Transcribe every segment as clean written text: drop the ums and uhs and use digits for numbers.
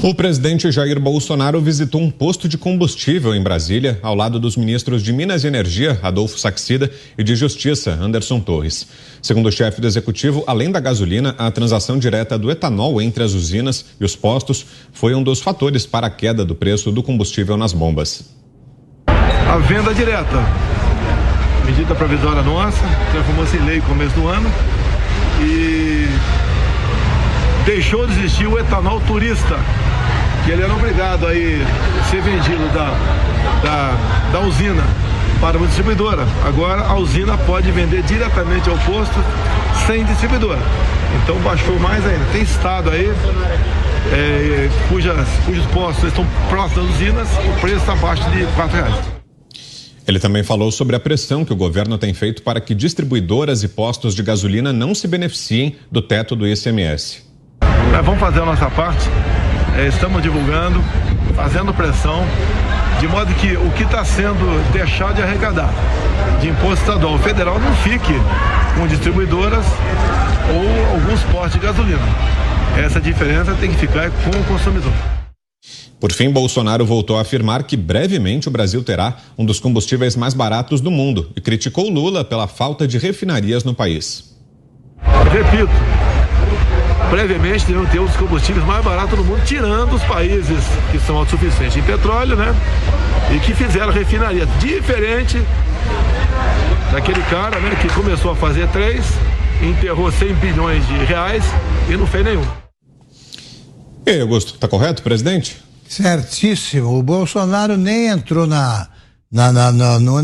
O presidente Jair Bolsonaro visitou um posto de combustível em Brasília, ao lado dos ministros de Minas e Energia, Adolfo Saxida, e de Justiça, Anderson Torres. Segundo o chefe do executivo, além da gasolina, a transação direta do etanol entre as usinas e os postos foi um dos fatores para a queda do preço do combustível nas bombas. A venda direta, medida provisória nossa, transformou-se em lei no começo do ano e deixou de existir o etanol turista, que ele era obrigado a ser vendido da usina para uma distribuidora. Agora a usina pode vender diretamente ao posto sem distribuidora. Então baixou mais ainda. Tem estado aí cujos postos estão próximos das usinas, o preço está abaixo de R$4. Ele também falou sobre a pressão que o governo tem feito para que distribuidoras e postos de gasolina não se beneficiem do teto do ICMS. Vamos fazer a nossa parte, estamos divulgando, fazendo pressão, de modo que o que está sendo deixado de arrecadar de imposto estadual federal não fique com distribuidoras ou alguns postos de gasolina. Essa diferença tem que ficar com o consumidor. Por fim, Bolsonaro voltou a afirmar que brevemente o Brasil terá um dos combustíveis mais baratos do mundo e criticou Lula pela falta de refinarias no país. Repito, brevemente devemos ter um dos combustíveis mais baratos do mundo, tirando os países que são autossuficientes em petróleo, né? E que fizeram refinaria. Diferente daquele cara, né, que começou a fazer 3, enterrou 100 bilhões de reais e não fez nenhum. E aí, Augusto, tá correto, presidente? Certíssimo. O Bolsonaro nem entrou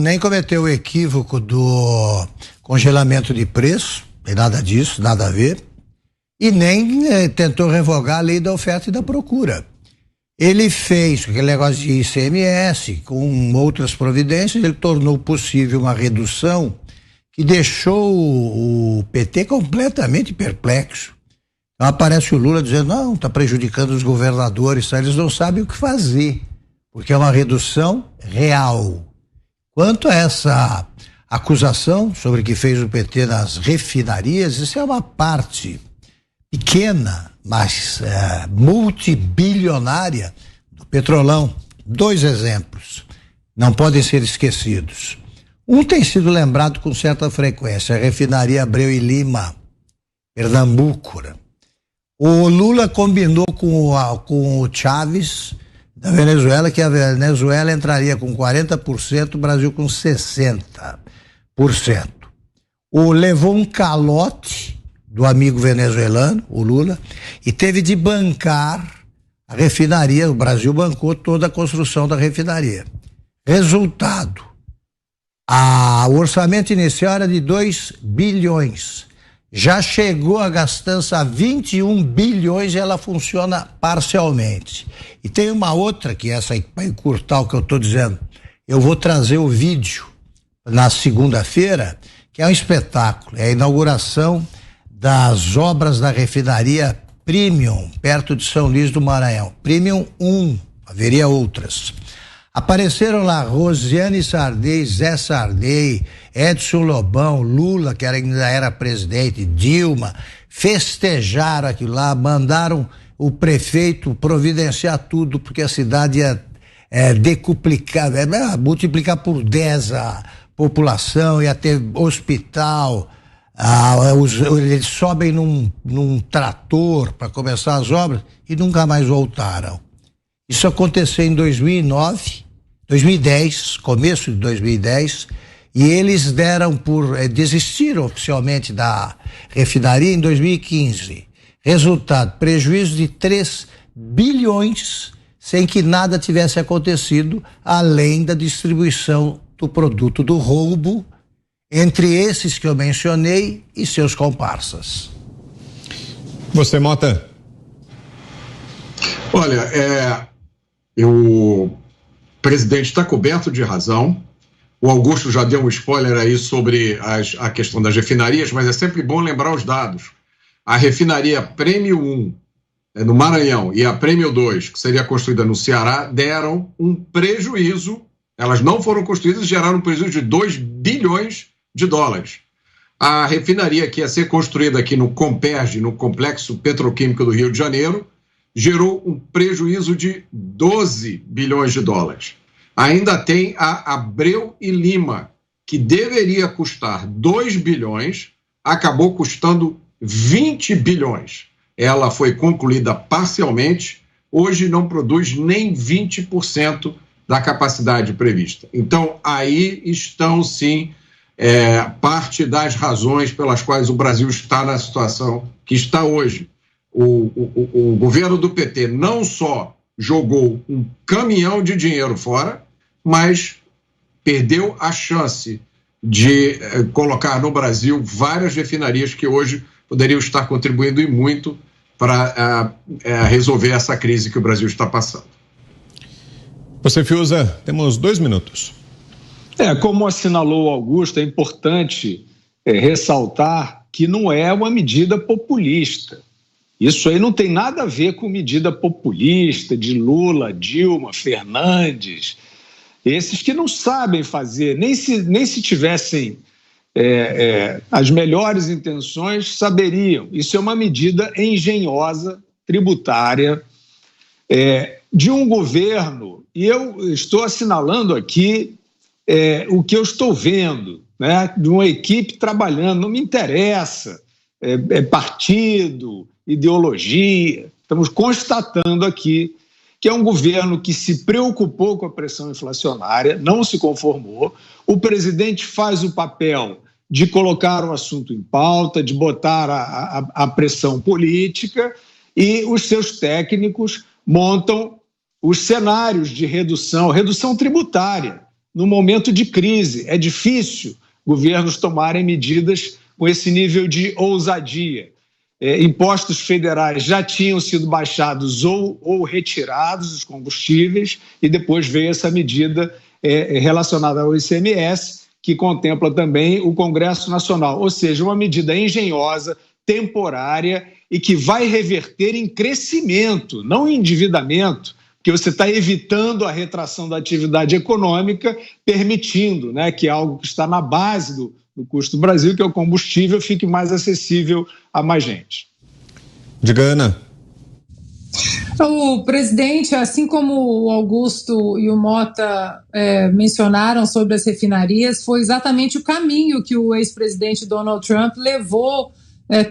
nem cometeu o equívoco do congelamento de preço, tem nada disso, nada a ver. E nem tentou revogar a lei da oferta e da procura. Ele fez aquele negócio de ICMS, com outras providências, ele tornou possível uma redução que deixou o PT completamente perplexo. Então aparece o Lula dizendo, não, está prejudicando os governadores, eles não sabem o que fazer, porque é uma redução real. Quanto a essa acusação sobre o que fez o PT nas refinarias, isso é uma parte pequena, mas multibilionária do Petrolão. 2 exemplos não podem ser esquecidos. Um tem sido lembrado com certa frequência, a refinaria Abreu e Lima, Pernambuco. O Lula combinou com o Chávez da Venezuela que a Venezuela entraria com 40%, o Brasil com 60%. Levou um calote do amigo venezuelano, o Lula, e teve de bancar a refinaria. O Brasil bancou toda a construção da refinaria. Resultado, o orçamento inicial era de 2 bilhões. Já chegou a gastança a 21 bilhões e ela funciona parcialmente. E tem uma outra, que essa aí, para encurtar o que eu estou dizendo, eu vou trazer o vídeo na segunda-feira, que é um espetáculo, é a inauguração das obras da refinaria Premium, perto de São Luís do Maranhão. Premium 1, haveria outras. Apareceram lá Rosiane Sarney, Zé Sarney, Edson Lobão, Lula, que ainda era presidente, Dilma, festejaram aquilo lá, mandaram o prefeito providenciar tudo, porque a cidade ia decuplicar, multiplicar por 10 a população, ia ter hospital. Eles sobem num trator para começar as obras e nunca mais voltaram. Isso aconteceu em 2010, começo de 2010, e eles desistiram oficialmente da refinaria em 2015. Resultado, prejuízo de 3 bilhões, sem que nada tivesse acontecido, além da distribuição do produto do roubo entre esses que eu mencionei e seus comparsas. Você, Mota? Olha, o presidente está coberto de razão. O Augusto já deu um spoiler aí sobre a questão das refinarias, mas é sempre bom lembrar os dados. A refinaria Premium 1, no Maranhão, e a Premium 2, que seria construída no Ceará, deram um prejuízo. Elas não foram construídas e geraram um prejuízo de 2 bilhões de dólares. A refinaria que ia ser construída aqui no Comperj, no Complexo Petroquímico do Rio de Janeiro, gerou um prejuízo de 12 bilhões de dólares. Ainda tem a Abreu e Lima, que deveria custar 2 bilhões, acabou custando 20 bilhões. Ela foi concluída parcialmente, hoje não produz nem 20% da capacidade prevista. Então, aí estão, sim, parte das razões pelas quais o Brasil está na situação que está hoje. O governo do PT não só jogou um caminhão de dinheiro fora, mas perdeu a chance de colocar no Brasil várias refinarias que hoje poderiam estar contribuindo e muito para resolver essa crise que o Brasil está passando. Você, Fiuza, temos 2 minutos. Como assinalou o Augusto, é importante ressaltar que não é uma medida populista. Isso aí não tem nada a ver com medida populista de Lula, Dilma, Fernandes, esses que não sabem fazer, nem se tivessem as melhores intenções, saberiam. Isso é uma medida engenhosa, tributária, de um governo, e eu estou assinalando aqui o que eu estou vendo, né, de uma equipe trabalhando, não me interessa, partido, ideologia, estamos constatando aqui que é um governo que se preocupou com a pressão inflacionária, não se conformou, o presidente faz o papel de colocar o assunto em pauta, de botar a pressão política, e os seus técnicos montam os cenários de redução tributária. No momento de crise, é difícil governos tomarem medidas com esse nível de ousadia. Impostos federais já tinham sido baixados ou retirados, os combustíveis, e depois veio essa medida relacionada ao ICMS, que contempla também o Congresso Nacional, ou seja, uma medida engenhosa, temporária e que vai reverter em crescimento, não em endividamento, porque você está evitando a retração da atividade econômica, permitindo, né, que algo que está na base do custo do Brasil, que é o combustível, fique mais acessível a mais gente. Diga, Ana. O presidente, assim como o Augusto e o Mota mencionaram sobre as refinarias, foi exatamente o caminho que o ex-presidente Donald Trump levou,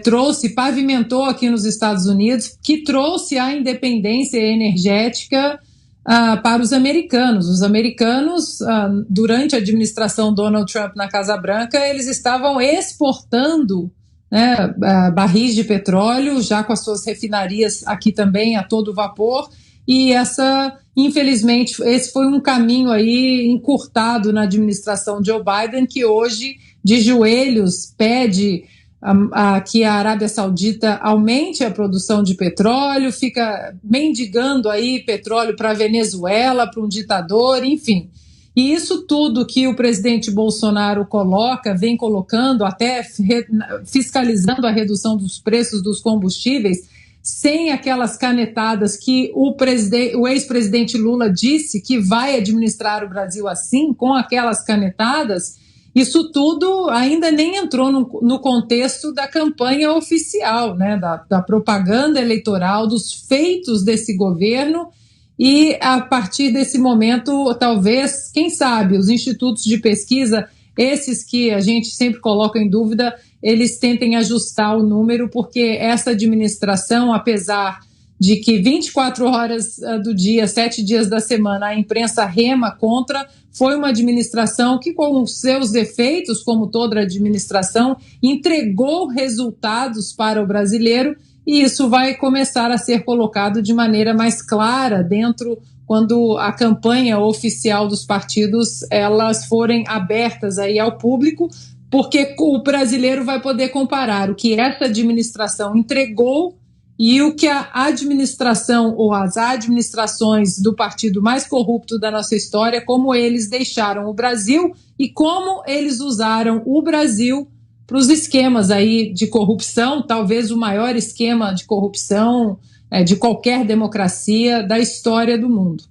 trouxe, pavimentou aqui nos Estados Unidos, que trouxe a independência energética para os americanos. Os americanos, durante a administração Donald Trump na Casa Branca, eles estavam exportando barris de petróleo, já com as suas refinarias aqui também a todo vapor, e infelizmente, esse foi um caminho aí encurtado na administração Joe Biden, que hoje, de joelhos, pede que a Arábia Saudita aumente a produção de petróleo, fica mendigando aí petróleo para a Venezuela, para um ditador, enfim. E isso tudo que o presidente Bolsonaro vem colocando, até fiscalizando a redução dos preços dos combustíveis, sem aquelas canetadas que o ex-presidente Lula disse que vai administrar o Brasil assim, com aquelas canetadas, isso tudo ainda nem entrou no contexto da campanha oficial, né, da propaganda eleitoral, dos feitos desse governo. E, a partir desse momento, talvez, quem sabe, os institutos de pesquisa, esses que a gente sempre coloca em dúvida, eles tentem ajustar o número, porque essa administração, apesar de que 24 horas do dia, 7 dias da semana, a imprensa rema contra, foi uma administração que, com seus defeitos, como toda administração, entregou resultados para o brasileiro. E isso vai começar a ser colocado de maneira mais clara quando a campanha oficial dos partidos elas forem abertas aí ao público, porque o brasileiro vai poder comparar o que essa administração entregou e o que a administração ou as administrações do partido mais corrupto da nossa história, como eles deixaram o Brasil e como eles usaram o Brasil para os esquemas aí de corrupção, talvez o maior esquema de corrupção de qualquer democracia da história do mundo.